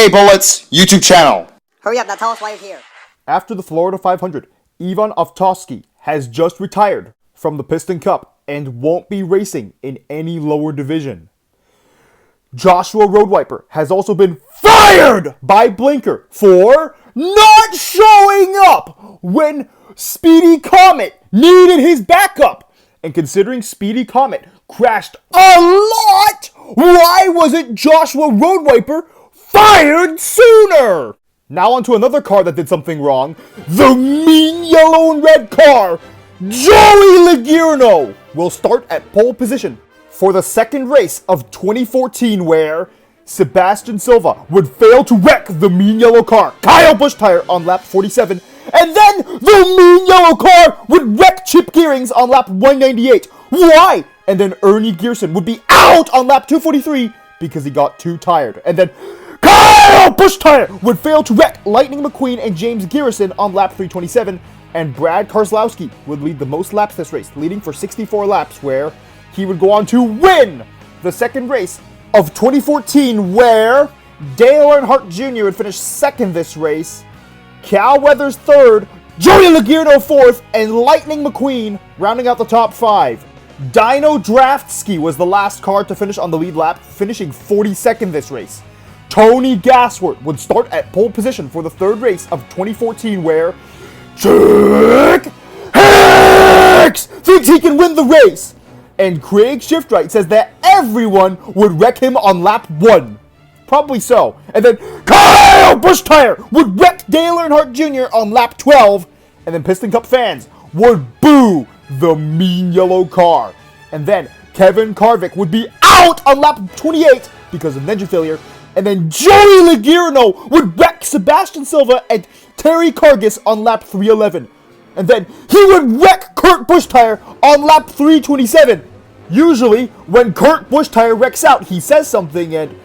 Bullet's YouTube channel. Hurry up, now tell us why you're here. After the Florida 500, Ivan Ovtovsky has just retired from the Piston Cup and won't be racing in any lower division. Joshua Roadwiper has also been fired by Blinker for not showing up when Speedy Comet needed his backup. And considering Speedy Comet crashed a lot, why wasn't Joshua Roadwiper fired sooner? Now onto another car that did something wrong. The mean yellow and red car, Joey Logierno, will start at pole position for the second race of 2014, where Sebastian Silva would fail to wreck the mean yellow car, Kyle Busch tire, on lap 47, and then the mean yellow car would wreck Chip Gearing's on lap 198. Why? And then Ernie Gearson would be out on lap 243 because he got too tired. And then Kyle Busch tire would fail to wreck Lightning McQueen and James Garrison on lap 327, and Brad Keselowski would lead the most laps this race, leading for 64 laps, where he would go on to win the second race of 2014, where Dale Earnhardt Jr. would finish second this race, Cal Weathers third, Joey Logierno fourth, and Lightning McQueen rounding out the top five. Dino Draftsky was the last car to finish on the lead lap, finishing 42nd this race. Tony Gasworth would start at pole position for the third race of 2014, where Chick Hicks thinks he can win the race. And Craig Shiftright says that everyone would wreck him on lap 1. Probably so. And then Kyle Busch tire would wreck Dale Earnhardt Jr. on lap 12. And then Piston Cup fans would boo the mean yellow car. And then Kevin Harvick would be out on lap 28 because of engine failure. And then Joey Logierno would wreck Sebastian Silva and Terry Cargis on lap 311. And then he would wreck Kurt Busch tire on lap 327. Usually, when Kurt Busch tire wrecks out, he says something and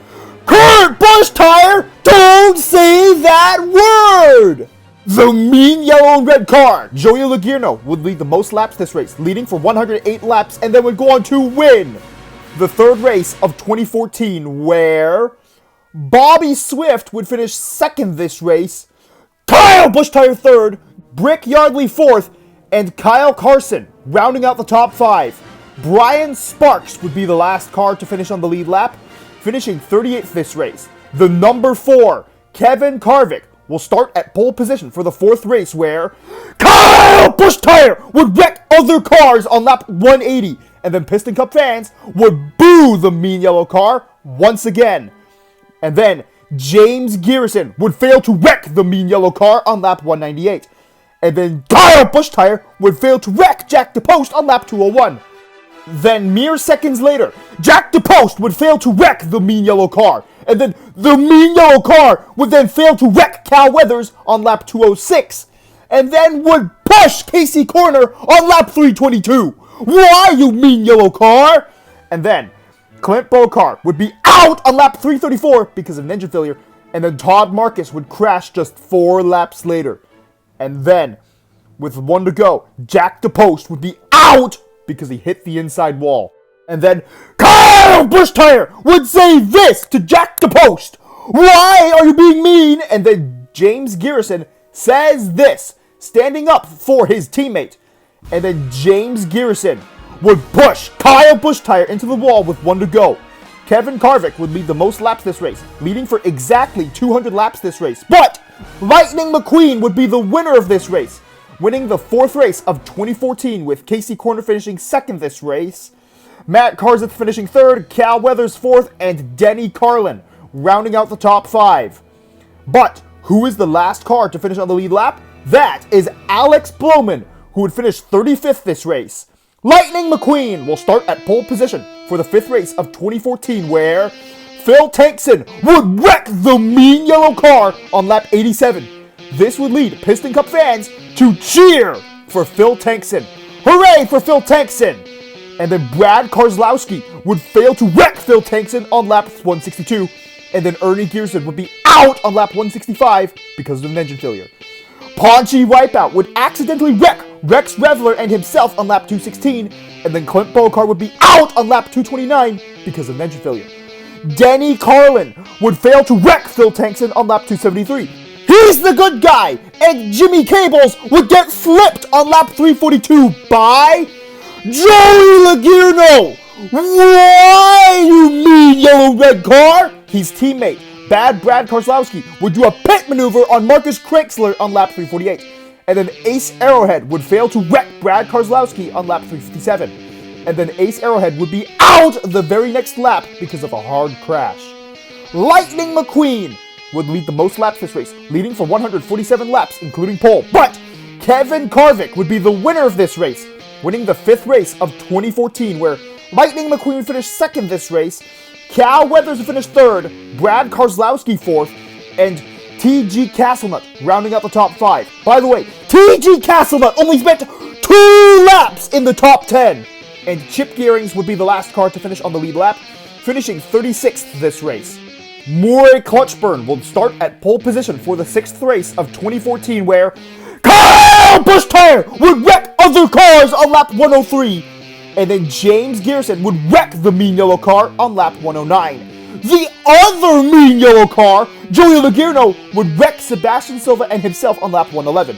Kurt Busch tire, don't say that word! The mean yellow and red car, Joey Logierno, would lead the most laps this race, leading for 108 laps, and then would go on to win the third race of 2014, where Bobby Swift would finish second this race, Kyle Busch tire third, Brick Yardley fourth, and Kyle Carson rounding out the top five. Brian Sparks would be the last car to finish on the lead lap, finishing 38th this race. The number 4, Kevin Harvick, will start at pole position for the fourth race, where Kyle Busch tire would wreck other cars on lap 180, and then Piston Cup fans would boo the mean yellow car once again. And then James Garrison would fail to wreck the mean yellow car on lap 198. And then Kyle Busch tire would fail to wreck Jack DePost on lap 201. Then mere seconds later, Jack DePost would fail to wreck the mean yellow car. And then the mean yellow car would then fail to wreck Cal Weathers on lap 206. And then would push Casey Corner on lap 322. Why, you mean yellow car? And then Clint Bocart would be out on lap 334 because of an engine failure. And then Todd Marcus would crash just 4 laps later. And then, with 1 to go, Jack DePost would be out because he hit the inside wall. And then Kyle Busch tire would say this to Jack DePost: "Why are you being mean?" And then James Garrison says this, standing up for his teammate. And then James Garrison would push Kyle Busch tire into the wall with 1 to go. Kevin Harvick would lead the most laps this race, leading for exactly 200 laps this race. But Lightning McQueen would be the winner of this race, winning the fourth race of 2014, with Casey Corner finishing second this race, Matt Kenseth finishing third, Cal Weathers fourth, and Denny Carlin rounding out the top five. But who is the last car to finish on the lead lap? That is Alex Bowman, who would finish 35th this race. Lightning McQueen will start at pole position for the fifth race of 2014, where Phil Tankson would wreck the mean yellow car on lap 87. This would lead Piston Cup fans to cheer for Phil Tankson. Hooray for Phil Tankson! And then Brad Keselowski would fail to wreck Phil Tankson on lap 162. And then Ernie Gearson would be out on lap 165 because of an engine failure. Paunchy Wipeout would accidentally wreck Rex Revler and himself on lap 216, and then Clint Bocart would be out on lap 229 because of engine failure. Denny Carlin would fail to wreck Phil Tankson on lap 273. He's the good guy, and Jimmy Cables would get flipped on lap 342 by Joey Logierno. Why, you mean yellow red car? His teammate, Bad Brad Keselowski, would do a pit maneuver on Marcus Krexler on lap 348. And then Ace Arrowhead would fail to wreck Brad Keselowski on lap 357. And then Ace Arrowhead would be out the very next lap because of a hard crash. Lightning McQueen would lead the most laps this race, leading for 147 laps, including pole. But Kevin Harvick would be the winner of this race, winning the 5th race of 2014, where Lightning McQueen finished 2nd this race, Cal Weathers finished 3rd, Brad Keselowski 4th, and T.G. Castlenut rounding out the top 5. By the way, T.G. Castlenut only spent 2 laps in the top 10. And Chip Gearings would be the last car to finish on the lead lap, finishing 36th this race. Murray Clutchburn will start at pole position for the 6th race of 2014, where Kyle Busch Tire would wreck other cars on lap 103. And then James Garrison would wreck the mean yellow car on lap 109. The other mean yellow car, Joey Logierno, would wreck Sebastian Silva and himself on lap 111.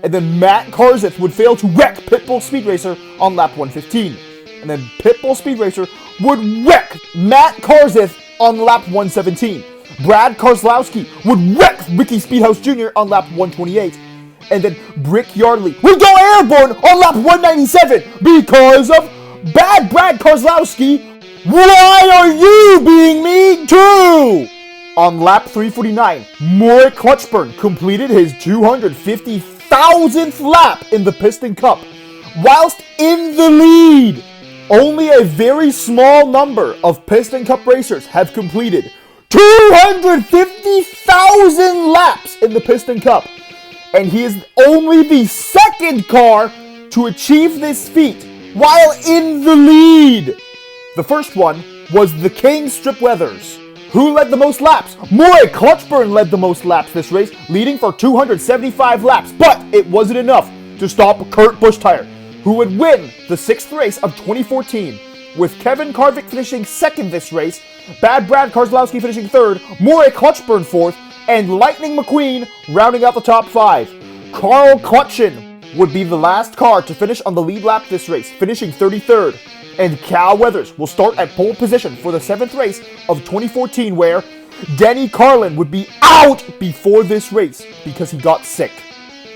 And then Matt Karzith would fail to wreck Pitbull Speed Racer on lap 115. And then Pitbull Speed Racer would wreck Matt Karzith on lap 117. Brad Keselowski would wreck Ricky Speedhouse Jr. on lap 128. And then Brick Yardley would go airborne on lap 197 because of Bad Brad Keselowski. Why are you being mean too? On lap 349, Murray Clutchburn completed his 250,000th lap in the Piston Cup, whilst in the lead. Only a very small number of Piston Cup racers have completed 250,000 laps in the Piston Cup, and he is only the 2nd car to achieve this feat while in the lead. The first one was the King Strip Weathers. Who led the most laps? Murray Clutchburn led the most laps this race, leading for 275 laps, but it wasn't enough to stop Kurt Busch Tire, who would win the 6th race of 2014, with Kevin Harvick finishing 2nd this race, Bad Brad Keselowski finishing 3rd, Murray Clutchburn 4th, and Lightning McQueen rounding out the top 5. Carl Clutchin would be the last car to finish on the lead lap this race, finishing 33rd. And Cal Weathers will start at pole position for the 7th race of 2014, where Denny Carlin would be out before this race because he got sick.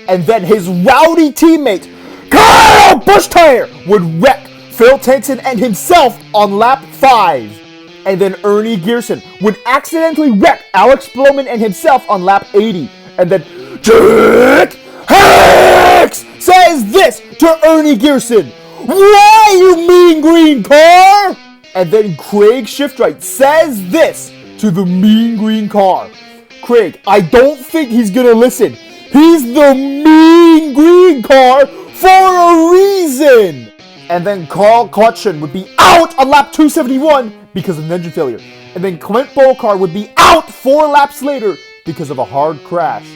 And then his rowdy teammate, Kyle Busch Tire, would wreck Phil Tankson and himself on lap 5. And then Ernie Gearson would accidentally wreck Alex Blowman and himself on lap 80. And then Dick Hicks says this to Ernie Gearson: "Why, you mean green car?" And then Craig Shiftright says this to the mean green car: "Craig, I don't think he's gonna listen. He's the mean green car for a reason." And then Carl Clutchin would be out on lap 271 because of an engine failure. And then Clint Bolcar would be out 4 laps later because of a hard crash.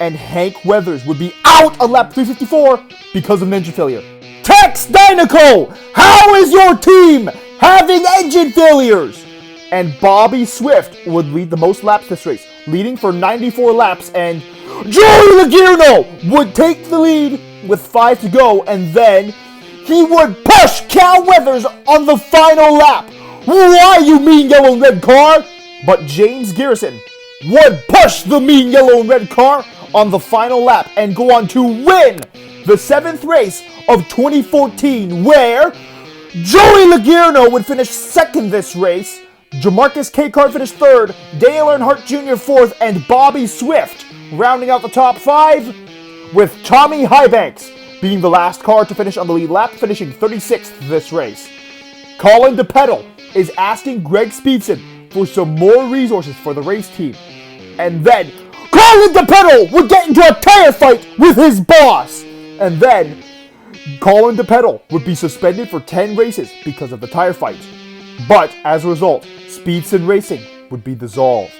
And Hank Weathers would be out on lap 354 because of an engine failure. Tex Dynaco, how is your team having engine failures? And Bobby Swift would lead the most laps this race, leading for 94 laps, and Joey Logierno would take the lead with 5 to go, and then he would push Cal Weathers on the final lap. Why, you mean yellow and red car? But James Garrison would push the mean yellow and red car on the final lap and go on to win the 7th race of 2014, where Joey Logierno would finish 2nd this race, Jamarcus Cart finished 3rd, Dale Earnhardt Jr. 4th, and Bobby Swift rounding out the top 5, with Tommy Highbanks being the last car to finish on the lead lap, finishing 36th this race. Colin DePedal is asking Greg Speedson for some more resources for the race team. And then Colin DePedal would get into a tire fight with his boss. And then Colin DePedal would be suspended for 10 races because of the tire fight. But as a result, Speedson Racing would be dissolved.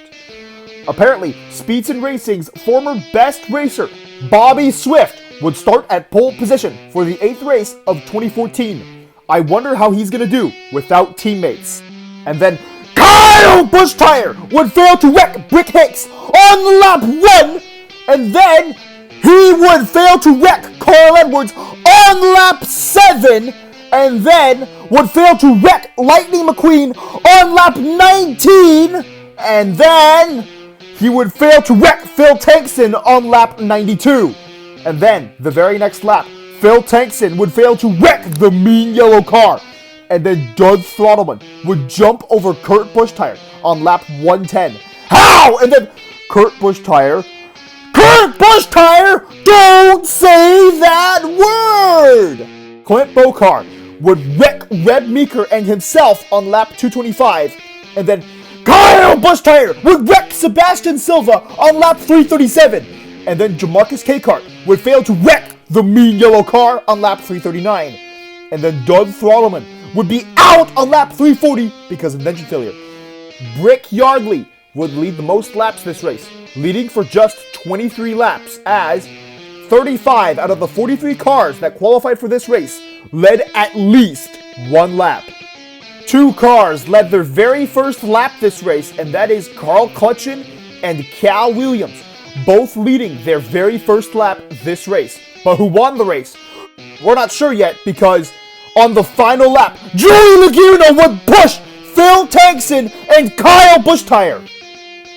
Apparently, Speedson Racing's former best racer, Bobby Swift, would start at pole position for the 8th race of 2014. I wonder how he's going to do without teammates. And then Kyle Kyle Busch Tire would fail to wreck Brick Hicks on lap 1, and then he would fail to wreck Carl Edwards on lap 7, and then would fail to wreck Lightning McQueen on lap 19, and then he would fail to wreck Phil Tankson on lap 92. And then, the very next lap, Phil Tankson would fail to wreck the mean yellow car. And then Doug Throttleman would jump over Kurt Busch Tire on lap 110. How? And then Kurt Busch Tire, don't say that word! Clint Bocard would wreck Reb Meeker and himself on lap 225. And then Kyle Busch Tire would wreck Sebastian Silva on lap 337. And then Jamarcus Kakart would fail to wreck the mean yellow car on lap 339. And then Doug Throttleman would be out on lap 340 because of engine failure. Brick Yardley would lead the most laps this race, leading for just 23 laps, as 35 out of the 43 cars that qualified for this race led at least one lap. 2 cars led their very first lap this race, and that is Carl Clutchin and Cal Williams, both leading their very first lap this race. But who won the race? We're not sure yet, because on the final lap, Joey Logano would push Phil Tankson and Kyle Busch Tire.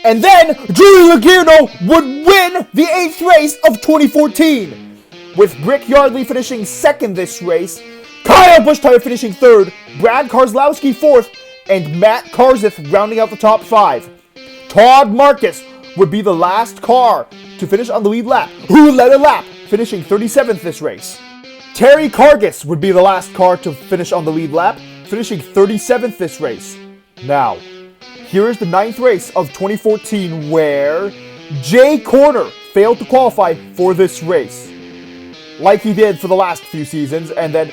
And then Joey Logano would win the 8th race of 2014. With Brick Yardley finishing 2nd this race, Kyle Busch Tire finishing 3rd, Brad Keselowski 4th, and Matt Kenseth rounding out the top 5. Todd Marcus would be the last car to finish on the lead lap, who led a lap, finishing 37th this race. Terry Cargis would be the last car to finish on the lead lap, finishing 37th this race. Now, here is the 9th race of 2014 where Jay Corner failed to qualify for this race, like he did for the last few seasons, and then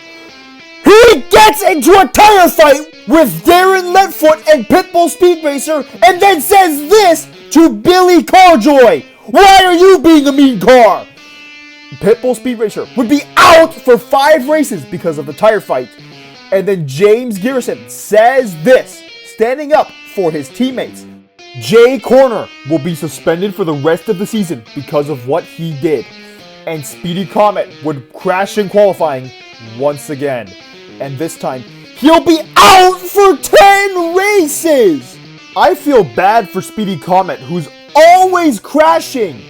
he gets into a tire fight with Darren Letfoot and Pitbull Speed Racer, and then says this to Billy Carjoy: "Why are you being a mean car?" Pitbull Speed Racer would be out for 5 races because of the tire fight. And then James Garrison says this, standing up for his teammates: Jay Corner will be suspended for the rest of the season because of what he did. And Speedy Comet would crash in qualifying once again. And this time, he'll be out for 10 races! I feel bad for Speedy Comet, who's always crashing.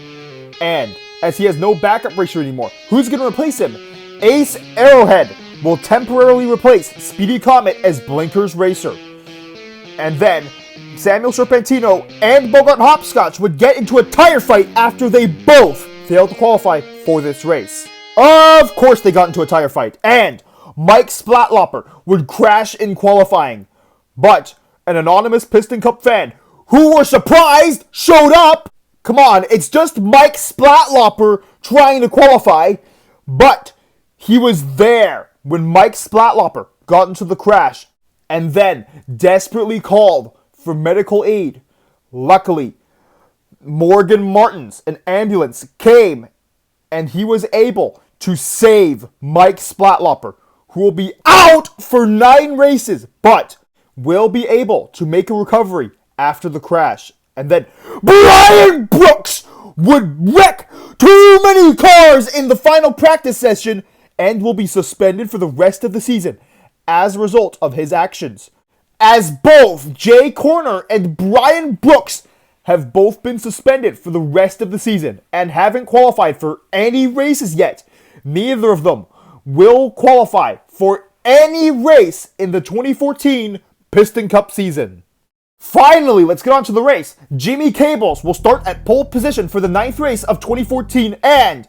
And as he has no backup racer anymore, who's going to replace him? Ace Arrowhead will temporarily replace Speedy Comet as Blinkers racer. And then Samuel Serpentino and Bogart Hopscotch would get into a tire fight after they both failed to qualify for this race. Of course they got into a tire fight, and Mike Splatloper would crash in qualifying. But an anonymous Piston Cup fan who was surprised showed up. Come on, it's just Mike Splatloper trying to qualify, but he was there when Mike Splatloper got into the crash and then desperately called for medical aid. Luckily, Morgan Martins, an ambulance, came and he was able to save Mike Splatloper, who will be out for 9 races, but will be able to make a recovery after the crash. And then Brian Brooks would wreck too many cars in the final practice session and will be suspended for the rest of the season as a result of his actions. As both Jay Corner and Brian Brooks have both been suspended for the rest of the season and haven't qualified for any races yet, neither of them will qualify for any race in the 2014 Piston Cup season. Finally, let's get on to the race. Jimmy Cables will start at pole position for the 9th race of 2014, and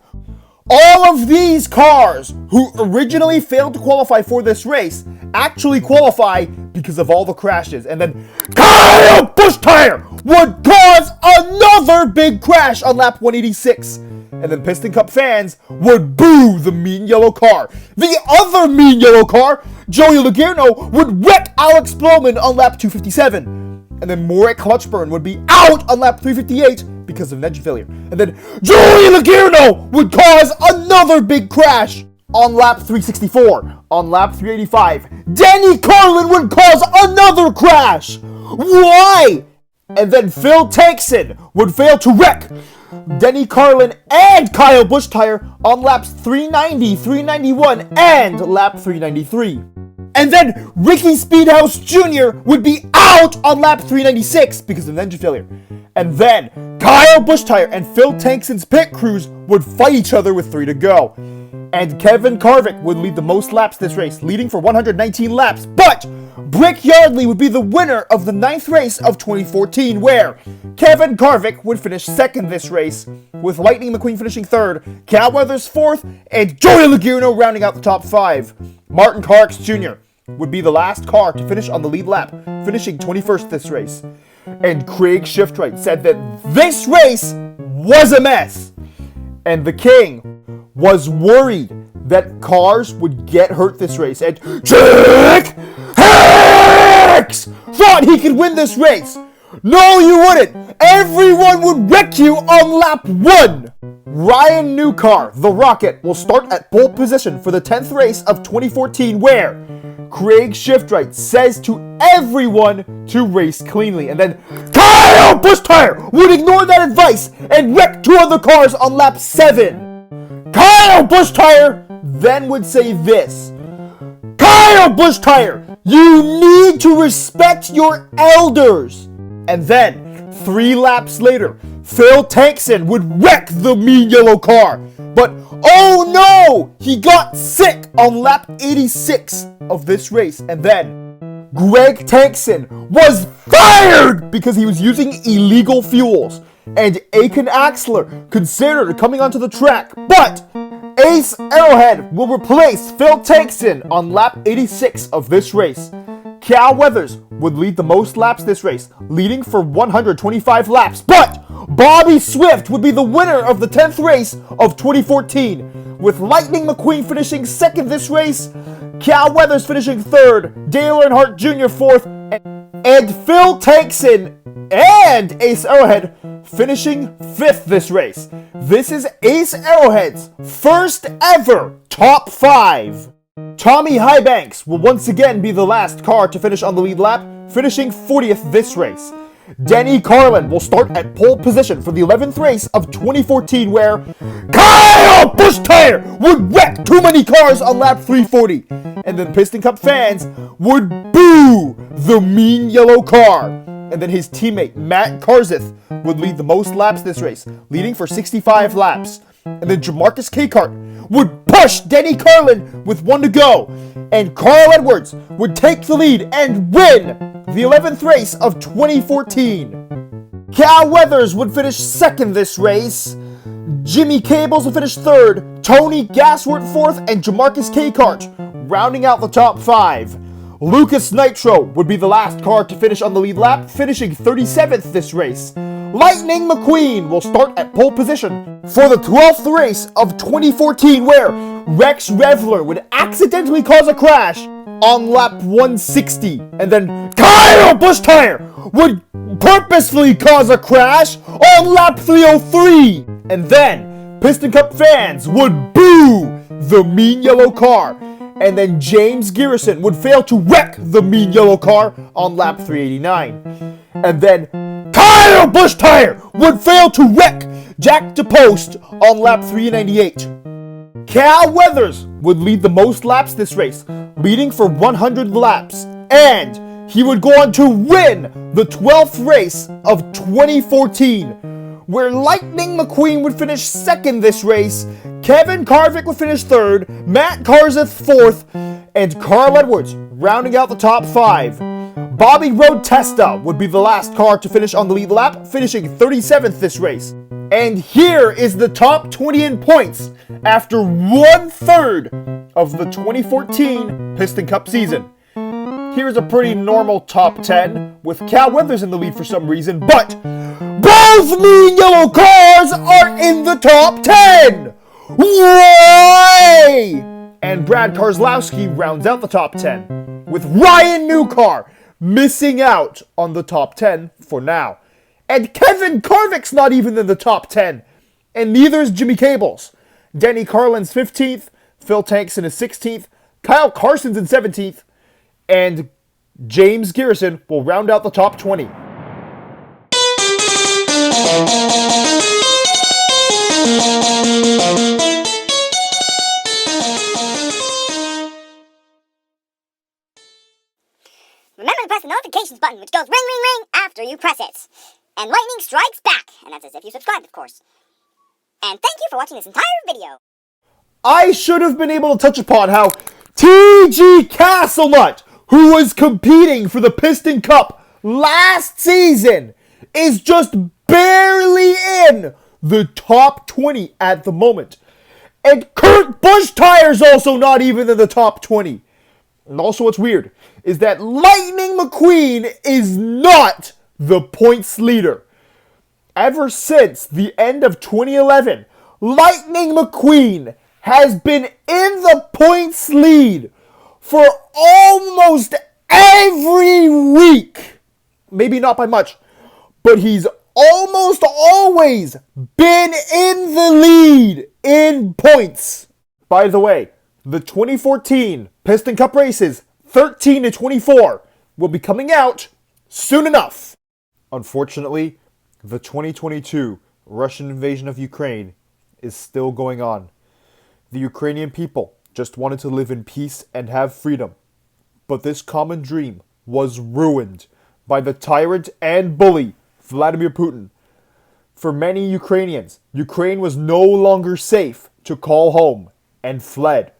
all of these cars who originally failed to qualify for this race actually qualify because of all the crashes. And then Kyle Busch Tire would cause another big crash on lap 186. And then Piston Cup fans would boo the mean yellow car. The other mean yellow car, Joey Logano, would wreck Alex Blowman on lap 257. And then Morik Clutchburn would be out on lap 358 because of an engine failure. And then Joey Logano would cause another big crash on lap 364. On lap 385, Danny Carlin would cause another crash. Why? And then Phil Tankson would fail to wreck Denny Carlin and Kyle Busch tire on laps 390, 391, and lap 393. And then Ricky Speedhouse Jr. would be out on lap 396 because of an engine failure. And then Kyle Busch tire and Phil Tankson's pit crews would fight each other with 3 to go. And Kevin Harvick would lead the most laps this race, leading for 119 laps. But Brick Yardley would be the winner of the 9th race of 2014, where Kevin Harvick would finish second this race, with Lightning McQueen finishing third, Cal Weathers fourth, and Joey Logano rounding out the top 5. Martin Truex Jr. would be the last car to finish on the lead lap, finishing 21st this race. And Craig Shiftright said that this race was a mess. And the King was worried that cars would get hurt this race. And Jack Hicks thought he could win this race. No, you wouldn't. Everyone would wreck you on lap 1. Ryan Newcar, the Rocket, will start at pole position for the 10th race of 2014, where Craig Shiftright says to everyone to race cleanly. And then Kyle Busch tire would ignore that advice and wreck 2 other cars on lap 7. Kyle Busch tire then would say this: Kyle Busch tire, you need to respect your elders. And then 3 laps later, Phil Tankson would wreck the mean yellow car. But oh no, he got sick on lap 86 of this race. And then Greg Tankson was fired because he was using illegal fuels. And Aiken Axler considered coming onto the track, but Ace Arrowhead will replace Phil Tankson on lap 86 of this race. Cal Weathers would lead the most laps this race, leading for 125 laps, but Bobby Swift would be the winner of the 10th race of 2014, with Lightning McQueen finishing second this race, Cal Weathers finishing third, Dale Earnhardt Jr. fourth, and Phil Tankson and Ace Arrowhead finishing 5th this race. This is Ace Arrowhead's first ever top 5. Tommy Highbanks will once again be the last car to finish on the lead lap, finishing 40th this race. Denny Carlin will start at pole position for the 11th race of 2014, where Kyle Busch tire would wreck too many cars on lap 340. And then Piston Cup fans would boo the mean yellow car. And then his teammate Matt Kenseth would lead the most laps this race, leading for 65 laps. And then Jamarcus Cakehart would push Denny Carlin with 1 to go. And Carl Edwards would take the lead and win the 11th race of 2014. Cal Weathers would finish second this race. Jimmy Cables would finish third. Tony Gassworth fourth, and Jamarcus Cakehart rounding out the top 5. Lucas Nitro would be the last car to finish on the lead lap, finishing 37th this race. Lightning McQueen will start at pole position for the 12th race of 2014, where Rex Revler would accidentally cause a crash on lap 160. And then Kyle Busch tire would purposefully cause a crash on lap 303. And then Piston Cup fans would boo the mean yellow car. And then James Garrison would fail to wreck the mean yellow car on lap 389. And then Kyle Busch tire would fail to wreck Jack DePost on lap 398. Cal Weathers would lead the most laps this race, leading for 100 laps. And he would go on to win the 12th race of 2014, where Lightning McQueen would finish second this race, Kevin Harvick would finish third, Matt Kenseth fourth, and Carl Edwards rounding out the top 5. Bobby Road Testa would be the last car to finish on the lead lap, finishing 37th this race. And here is the top 20 in points after 1/3 of the 2014 Piston Cup season. Here's a pretty normal top 10, with Cal Weathers in the lead for some reason, but both mean yellow cars are in the top 10! Why? And Brad Keselowski rounds out the top 10, with Ryan Newcar missing out on the top 10 for now. And Kevin Harvick's not even in the top 10, and neither is Jimmy Cables. Denny Carlin's 15th, Phil Tankson is 16th, Kyle Carson's in 17th, and James Garrison will round out the top 20. Remember to press the notifications button, which goes ring, ring, ring after you press it. And lightning strikes back, and that's as if you subscribed, of course. And thank you for watching this entire video. I should have been able to touch upon how T.G. Castlenut, who was competing for the Piston Cup last season, is just barely in the top 20 at the moment. And Kurt Buschtire's also not even in the top 20. And also what's weird is that Lightning McQueen is not the points leader. Ever since the end of 2011, Lightning McQueen has been in the points lead for almost every week. Maybe not by much, but he's almost always been in the lead in points. By the way, the 2014 Piston Cup Races 13 to 24 will be coming out soon enough. Unfortunately, the 2022 Russian invasion of Ukraine is still going on. The Ukrainian people just wanted to live in peace and have freedom. But this common dream was ruined by the tyrant and bully Vladimir Putin. For many Ukrainians, Ukraine was no longer safe to call home and fled.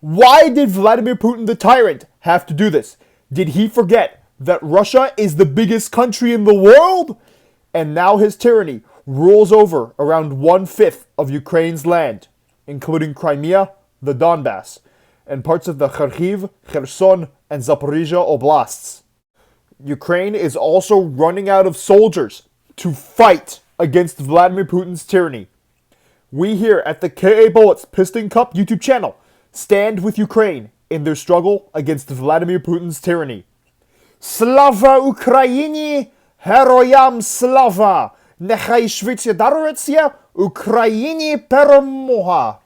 Why did Vladimir Putin the tyrant have to do this? Did he forget that Russia is the biggest country in the world? And now his tyranny rules over around 1/5 of Ukraine's land, including Crimea, the Donbass, and parts of the Kharkiv, Kherson, and Zaporizhia oblasts. Ukraine is also running out of soldiers to fight against Vladimir Putin's tyranny. We here at the KA Bullets Piston Cup YouTube channel stand with Ukraine in their struggle against Vladimir Putin's tyranny. Slava Ukrainie! Heroyam slava! Nechai Shvitsya daruється Україні перемога!